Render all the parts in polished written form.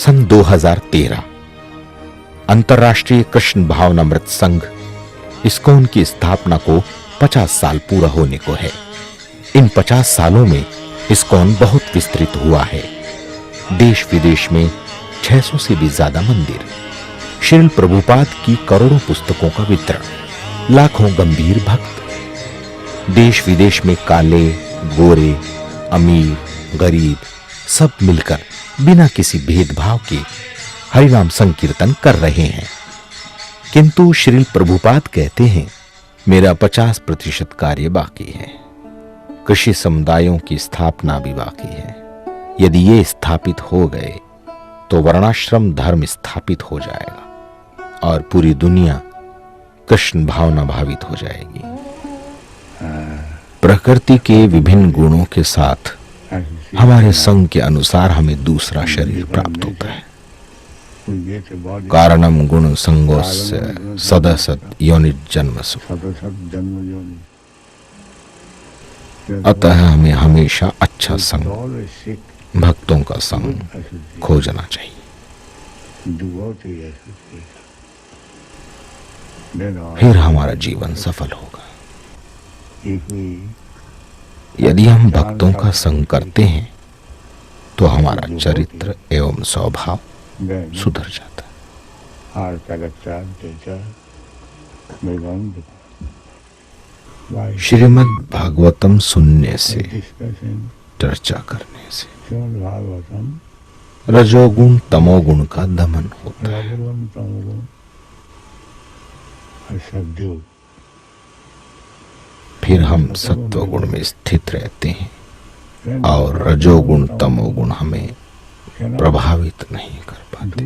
सन 2013 अंतर्राष्ट्रीय कृष्ण भावनामृत संघ इस्कॉन की स्थापना को 50 साल पूरा होने को है। इन 50 सालों में इस्कॉन बहुत विस्तृत हुआ है। देश विदेश में 600 से भी ज्यादा मंदिर, श्रील प्रभुपाद की करोड़ों पुस्तकों का वितरण, लाखों गंभीर भक्त, देश विदेश में काले, गोरे, अमीर, गरीब सब मिलकर बिना किसी भेदभाव के हरिनाम संकीर्तन कर रहे हैं। किंतु श्रील प्रभुपाद कहते हैं, मेरा 50% कार्य बाकी है। कृषि समुदायों की स्थापना भी बाकी है। यदि ये स्थापित हो गए तो वर्णाश्रम धर्म स्थापित हो जाएगा और पूरी दुनिया कृष्ण भावना भावित हो जाएगी। प्रकृति के विभिन्न गुणों के साथ हमारे संघ के अनुसार हमें दूसरा शरीर प्राप्त होता है। कारणम गुण संगोस्य सदसत योनिजन्मसु। अतः हमें हमेशा अच्छा संग, भक्तों का संग खोजना चाहिए। फिर हमारा जीवन सफल होगा। यदि हम भक्तों का संग करते हैं तो हमारा चरित्र एवं स्वभाव सुधर जाता है। श्रीमद् भागवतम सुनने से, चर्चा करने से रजोगुण तमोगुण का दमन होता है। फिर हम सत्वगुण में स्थित रहते हैं और रजोगुण तमोगुण हमें प्रभावित नहीं कर पाते।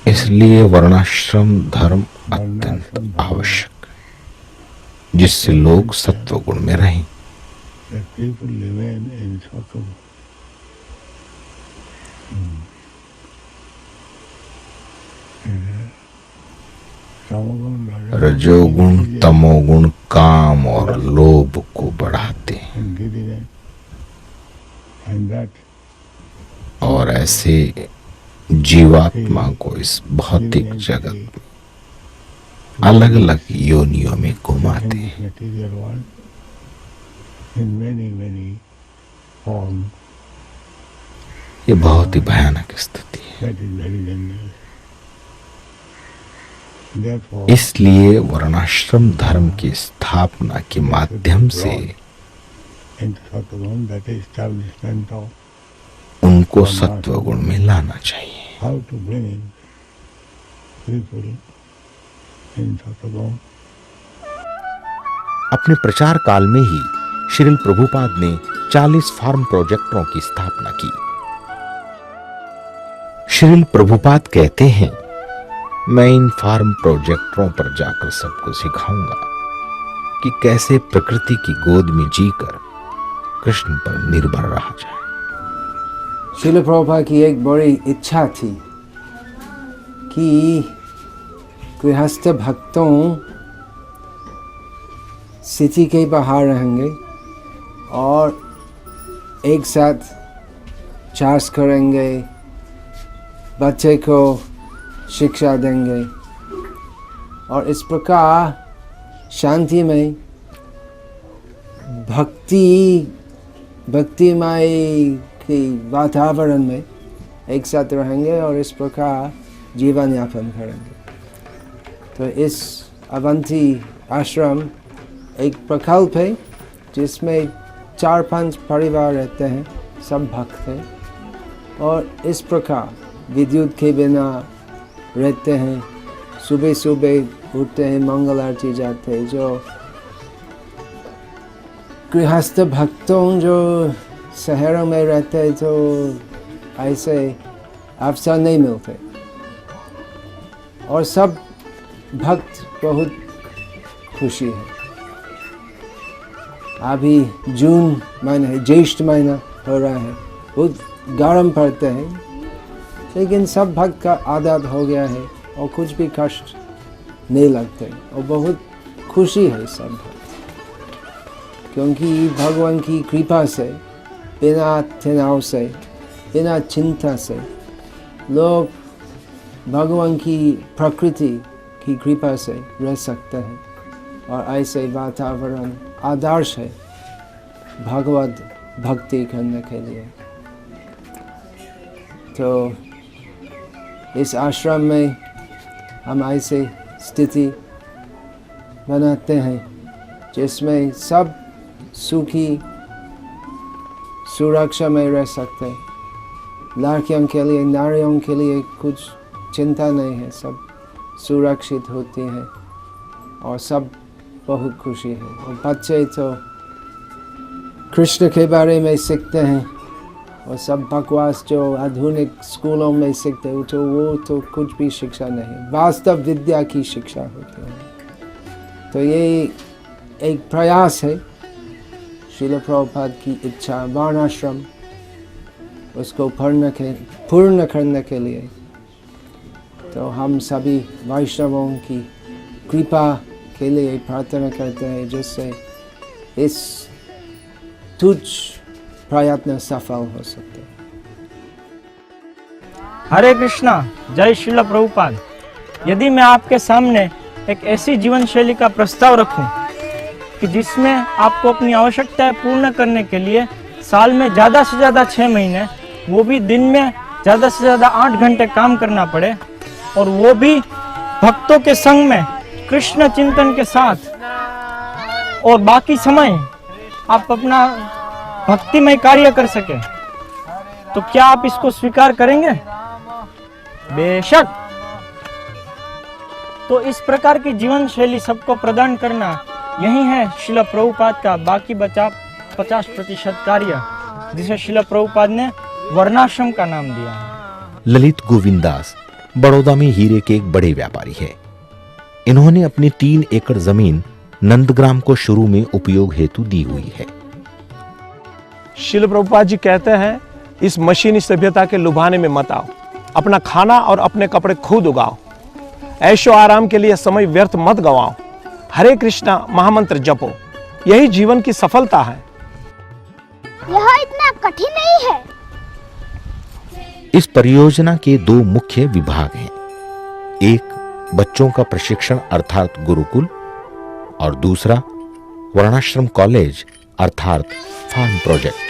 इसलिए वर्णाश्रम धर्म अत्यंत आवश्यक है, जिससे लोग सत्वगुण में रहें। रजोगुण तमोगुण काम और लोभ को बढ़ाते हैं और ऐसे जीवात्मा को इस भौतिक जगत में अलग अलग योनियों में घुमाते हैं। ये बहुत ही भयानक स्थिति है। इसलिए वर्णाश्रम धर्म की स्थापना के माध्यम से उनको सत्वगुण में लाना चाहिए। अपने प्रचार काल में ही श्रील प्रभुपाद ने 40 फार्म प्रोजेक्टों की स्थापना की। श्रील प्रभुपाद कहते हैं, मैं इन फार्म प्रोजेक्टों पर जाकर सबको सिखाऊंगा कि कैसे प्रकृति की गोद में जीकर कृष्ण पर निर्भर रहा जाए। श्रील प्रभुपाद की एक बड़ी इच्छा थी कि गृहस्थ भक्तों सिटी के बाहर रहेंगे और एक साथ चार्ज करेंगे, बच्चे को शिक्षा देंगे और इस प्रकार शांति में भक्तिमय के वातावरण में एक साथ रहेंगे और इस प्रकार जीवन यापन करेंगे। तो इस अवंती आश्रम एक प्रकल्प है जिसमें 4-5 परिवार रहते हैं, सब भक्त हैं और इस प्रकार विद्युत के बिना रहते हैं। सुबह सुबह उठते हैं, मंगल आरती जाते हैं। जो गृहस्थ भक्तों जो शहरों में रहते हैं तो ऐसे अवसर नहीं मिलते और सब भक्त बहुत खुशी है। अभी जून महीना है, ज्येष्ठ महीना हो रहा है, बहुत गर्म पड़ते हैं, लेकिन सब भक्त का आदत हो गया है और कुछ भी कष्ट नहीं लगते और बहुत खुशी है सब भक्त, क्योंकि भगवान की कृपा से बिना तनाव से, बिना चिंता से लोग भगवान की प्रकृति की कृपा से रह सकते हैं। और ऐसे वातावरण आदर्श है भगवत भक्ति करने के लिए। तो इस आश्रम में हम ऐसे स्थिति बनाते हैं जिसमें सब सुखी सुरक्षा में रह सकते हैं। लड़कियों के लिए, नारियों के लिए कुछ चिंता नहीं है, सब सुरक्षित होती हैं और सब बहुत खुशी है। और बच्चे तो कृष्ण के बारे में सीखते हैं और सब बकवास जो आधुनिक स्कूलों में सीखते हैं तो वो तो कुछ भी शिक्षा नहीं, वास्तव विद्या की शिक्षा होती है। तो ये एक प्रयास है श्रील प्रभुपाद की इच्छा, वर्णाश्रम उसको पूर्ण करने के लिए। तो हम सभी वैष्णवों की कृपा के लिए प्रार्थना करते हैं जिससे इस तुच्छ प्रयत्न सफल हो सकते। हरे कृष्णा, जय श्रील प्रभुपाद। यदि मैं आपके सामने एक ऐसी जीवन शैली का प्रस्ताव रखूं कि जिसमें आपको अपनी आवश्यकताएं पूर्ण करने के लिए साल में ज़्यादा से ज़्यादा 6 महीने, वो भी दिन में ज़्यादा से ज़्यादा 8 घंटे काम करना पड़े, और वो भी भक्तों के संग में कृष्ण चिंतन के साथ, और बाकी समय आप अपना भक्तिमय कार्य कर सके, तो क्या आप इसको स्वीकार करेंगे? बेशक। तो इस प्रकार की जीवन शैली सबको प्रदान करना, यही है श्रील प्रभुपाद का बाकी बचा 50% कार्य, जिसे श्रील प्रभुपाद ने वर्णाश्रम का नाम दिया है। ललित गोविंद दास बड़ौदा में हीरे के एक बड़े व्यापारी है। इन्होंने अपनी 3 एकड़ जमीन नंदग्राम को शुरू में उपयोग हेतु दी हुई है। श्रील प्रभुपाद जी कहते हैं, इस मशीनी सभ्यता के लुभाने में मत आओ, अपना खाना और अपने कपड़े खुद उगाओ, ऐशो आराम के लिए समय व्यर्थ मत गवाओ, हरे कृष्णा महामंत्र जपो, यही जीवन की सफलता है। यह इतना कठिन नहीं है। इस परियोजना के 2 मुख्य विभाग हैं, एक बच्चों का प्रशिक्षण अर्थात गुरुकुल, और दूसरा वर्णाश्रम कॉलेज अर्थात फार्म प्रोजेक्ट।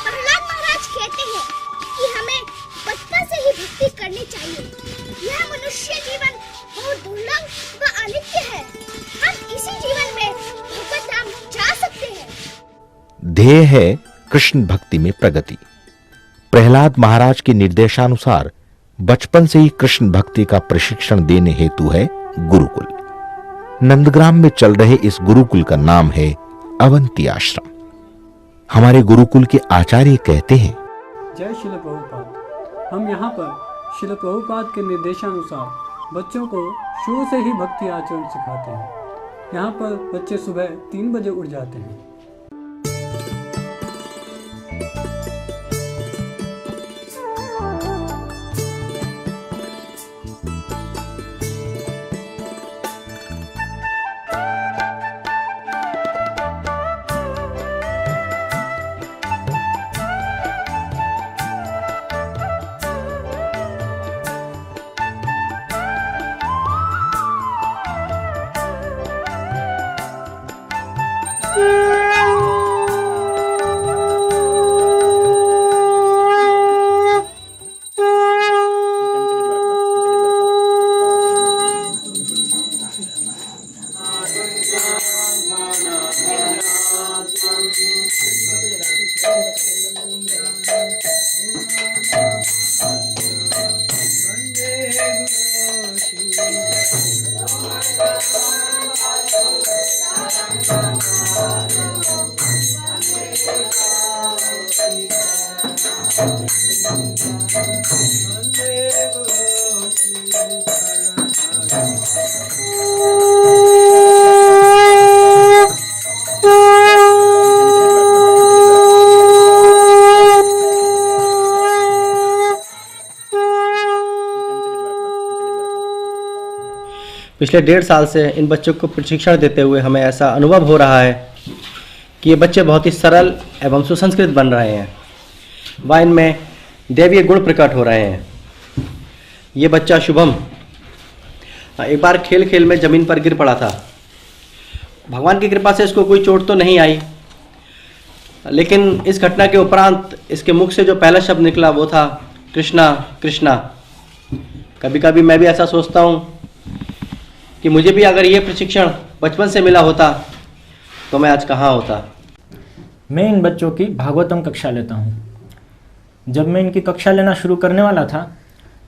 प्रहलाद महाराज कहते हैं कि हमें बचपन से ही भक्ति करनी चाहिए। यह मनुष्य जीवन बहुत दुर्लभ व अनित्य है। हम इसी जीवन में भगवत धाम जा सकते हैं। ध्येय है कृष्ण भक्ति में प्रगति। प्रहलाद महाराज के निर्देशानुसार बचपन से ही कृष्ण भक्ति का प्रशिक्षण देने हेतु है गुरुकुल। नंदग्राम में चल रहे इस गुरुकुल का नाम है अवंती आश्रम। हमारे गुरुकुल के आचार्य कहते हैं, जय श्रील प्रभुपाद। हम यहाँ पर श्रील प्रभुपाद के निर्देशानुसार बच्चों को शुरू से ही भक्ति आचरण सिखाते हैं। यहाँ पर बच्चे सुबह 3 बजे उठ जाते हैं। Vande Guru Shri Saranam पिछले 1.5 साल से इन बच्चों को प्रशिक्षण देते हुए हमें ऐसा अनुभव हो रहा है कि ये बच्चे बहुत ही सरल एवं सुसंस्कृत बन रहे हैं व इनमें दैवीय गुण प्रकट हो रहे हैं। ये बच्चा शुभम एक बार खेल खेल में ज़मीन पर गिर पड़ा था। भगवान की कृपा से इसको कोई चोट तो नहीं आई, लेकिन इस घटना के उपरांत इसके मुख से जो पहला शब्द निकला वो था कृष्णा कृष्णा। कभी कभी मैं भी ऐसा सोचता हूँ कि मुझे भी अगर ये प्रशिक्षण बचपन से मिला होता तो मैं आज कहाँ होता। मैं इन बच्चों की भागवतम कक्षा लेता हूँ। जब मैं इनकी कक्षा लेना शुरू करने वाला था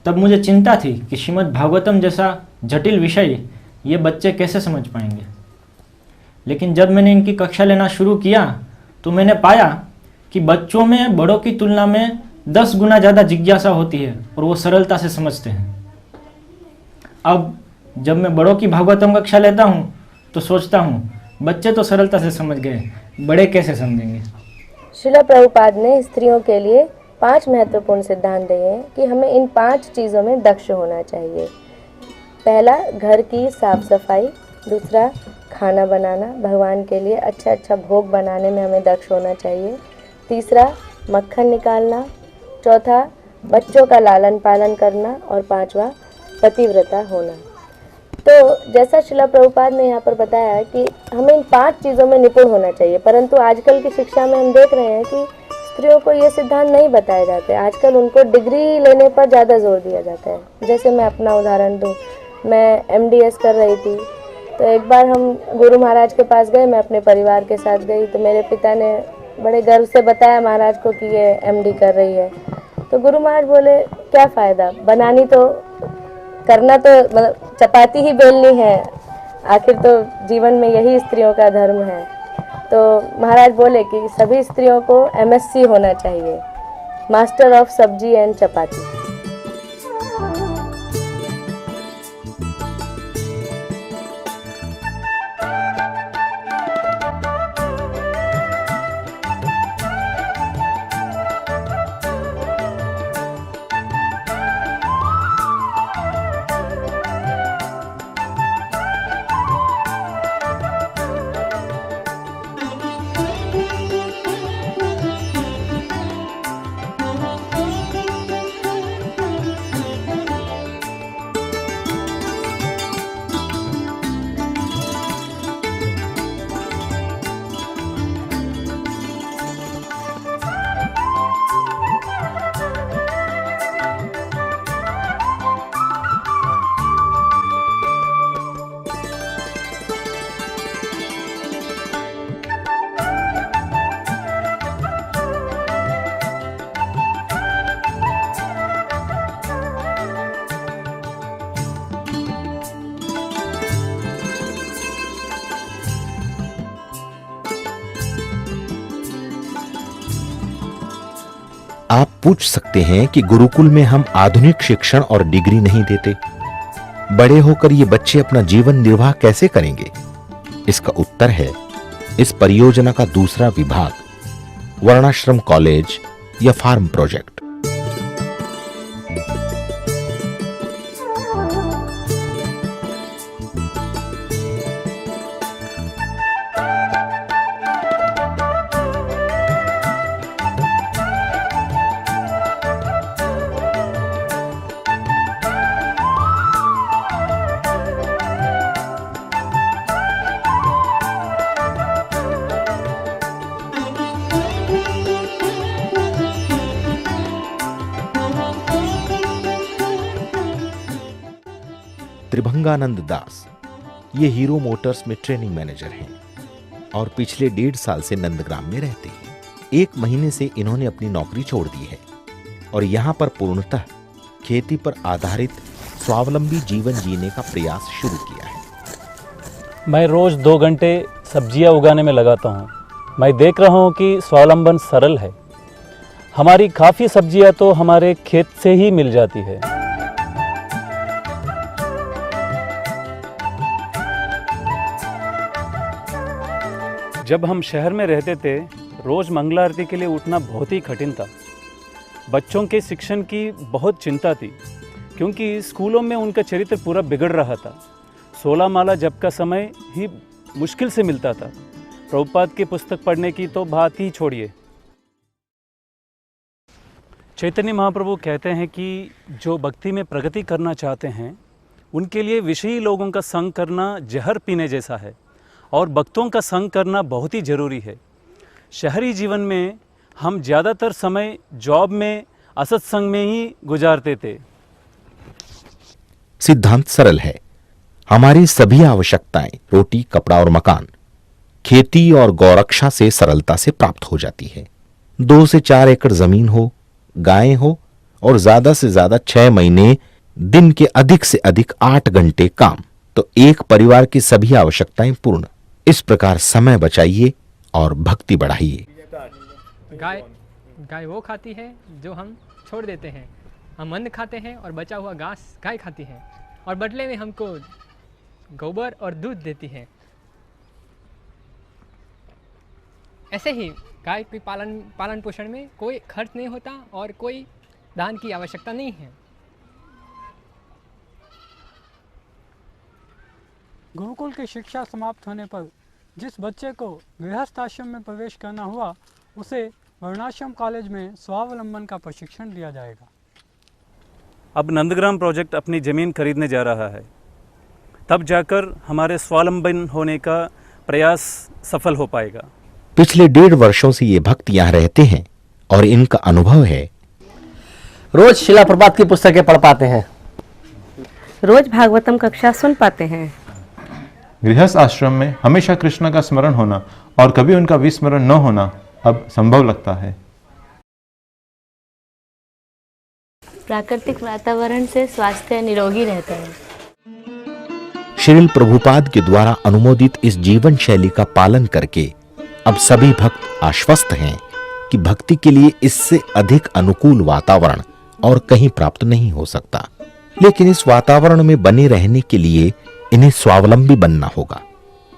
तब मुझे चिंता थी कि श्रीमद् भागवतम जैसा जटिल विषय ये बच्चे कैसे समझ पाएंगे। लेकिन जब मैंने इनकी कक्षा लेना शुरू किया तो मैंने पाया कि बच्चों में बड़ों की तुलना में 10 गुना ज़्यादा जिज्ञासा होती है और वो सरलता से समझते हैं। अब जब मैं बड़ों की भागवतम कक्षा लेता हूँ तो सोचता हूँ बच्चे तो सरलता से समझ गए, बड़े कैसे समझेंगे। श्रील प्रभुपाद ने स्त्रियों के लिए 5 महत्वपूर्ण सिद्धांत दिए हैं कि हमें इन 5 चीज़ों में दक्ष होना चाहिए। पहला, घर की साफ सफाई। दूसरा, खाना बनाना, भगवान के लिए अच्छा भोग बनाने में हमें दक्ष होना चाहिए। तीसरा, मक्खन निकालना। चौथा, बच्चों का लालन पालन करना। और 5वां, पतिव्रता होना। तो जैसा श्रील प्रभुपाद ने यहाँ पर बताया है कि हमें इन 5 चीज़ों में निपुण होना चाहिए, परंतु आजकल की शिक्षा में हम देख रहे हैं कि स्त्रियों को ये सिद्धांत नहीं बताए जाते। आजकल उनको डिग्री लेने पर ज़्यादा जोर दिया जाता है। जैसे मैं अपना उदाहरण दूँ, मैं MDS कर रही थी, तो एक बार हम गुरु महाराज के पास गए, मैं अपने परिवार के साथ गई, तो मेरे पिता ने बड़े गर्व से बताया महाराज को कि ये MD कर रही है। तो गुरु महाराज बोले क्या फ़ायदा, बनानी तो करना तो मतलब चपाती ही बेलनी है, आखिर तो जीवन में यही स्त्रियों का धर्म है। तो महाराज बोले कि सभी स्त्रियों को MSc होना चाहिए, मास्टर ऑफ सब्जी एंड चपाती। आप पूछ सकते हैं कि गुरुकुल में हम आधुनिक शिक्षण और डिग्री नहीं देते, बड़े होकर ये बच्चे अपना जीवन निर्वाह कैसे करेंगे? इसका उत्तर है इस परियोजना का दूसरा विभाग, वर्णाश्रम कॉलेज या फार्म प्रोजेक्ट। त्रिभंगानंद दास ये हीरो मोटर्स में ट्रेनिंग मैनेजर हैं और पिछले 1.5 साल से नंदग्राम में रहते हैं। 1 महीने से इन्होंने अपनी नौकरी छोड़ दी है और यहाँ पर पूर्णतः खेती पर आधारित स्वावलंबी जीवन जीने का प्रयास शुरू किया है। मैं रोज 2 घंटे सब्जियां उगाने में लगाता हूँ। मैं देख रहा हूँ कि स्वावलंबन सरल है। हमारी काफ़ी सब्जियां तो हमारे खेत से ही मिल जाती है। जब हम शहर में रहते थे, रोज़ मंगला आरती के लिए उठना बहुत ही कठिन था। बच्चों के शिक्षण की बहुत चिंता थी, क्योंकि स्कूलों में उनका चरित्र पूरा बिगड़ रहा था। 16 माला जप का समय ही मुश्किल से मिलता था। प्रभुपाद की पुस्तक पढ़ने की तो बात ही छोड़िए। चैतन्य महाप्रभु कहते हैं कि जो भक्ति में प्रगति करना चाहते हैं, उनके लिए विषयी लोगों का संग करना जहर पीने जैसा है और भक्तों का संग करना बहुत ही ज़रूरी है। शहरी जीवन में हम ज़्यादातर समय जॉब में, असत्संग में ही गुजारते थे। सिद्धांत सरल है। हमारी सभी आवश्यकताएं, रोटी, कपड़ा और मकान, खेती और गौरक्षा से सरलता से प्राप्त हो जाती है। 2 से 4 एकड़ जमीन हो, गायें हो और ज्यादा से ज्यादा 6 महीने, दिन के अधिक से अधिक 8 घंटे काम, तो एक परिवार की सभी आवश्यकताएं पूर्ण। इस प्रकार समय बचाइए और भक्ति बढ़ाइए। गाय वो खाती है जो हम छोड़ देते हैं। हम अन्न खाते हैं और बचा हुआ घास गाय खाती है और बदले में हमको गोबर और दूध देती है। ऐसे ही गाय के पालन पोषण में कोई खर्च नहीं होता और कोई दान की आवश्यकता नहीं है। गुरुकुल की शिक्षा समाप्त होने पर जिस बच्चे को गृहस्थ आश्रम में प्रवेश करना हुआ, उसे वर्णाश्रम कॉलेज में स्वावलंबन का प्रशिक्षण दिया जाएगा। अब नंदग्राम प्रोजेक्ट अपनी ज़मीन खरीदने जा रहा है, तब जाकर हमारे स्वावलंबन होने का प्रयास सफल हो पाएगा। पिछले 1.5 वर्षों से ये भक्त यहाँ रहते हैं और इनका अनुभव है। रोज शिला प्रभात की पुस्तकें पढ़ पाते हैं, रोज भागवतम कक्षा सुन पाते हैं। गृहस्थ आश्रम में हमेशा कृष्ण का स्मरण होना और कभी उनका विस्मरण न होना अब संभव लगता है। प्राकृतिक वातावरण से स्वास्थ्य निरोगी रहता है। श्रील प्रभुपाद के द्वारा अनुमोदित इस जीवन शैली का पालन करके अब सभी भक्त आश्वस्त हैं कि भक्ति के लिए इससे अधिक अनुकूल वातावरण और कहीं प्राप्त नहीं हो सकता। लेकिन इस वातावरण में बने रहने के लिए इन्हें स्वावलंबी बनना होगा,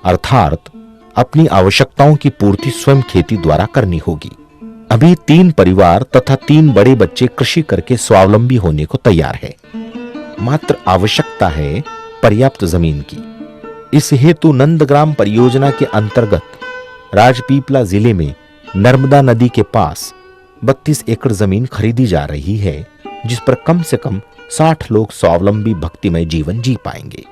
अर्थात अपनी आवश्यकताओं की पूर्ति स्वयं खेती द्वारा करनी होगी। अभी 3 परिवार तथा 3 बड़े बच्चे कृषि करके स्वावलंबी होने को तैयार है। मात्र आवश्यकता है पर्याप्त जमीन की। इस हेतु नंदग्राम परियोजना के अंतर्गत राजपीपला जिले में नर्मदा नदी के पास 32 एकड़ जमीन खरीदी जा रही है, जिस पर कम से कम 60 लोग स्वावलंबी भक्तिमय जीवन जी पाएंगे।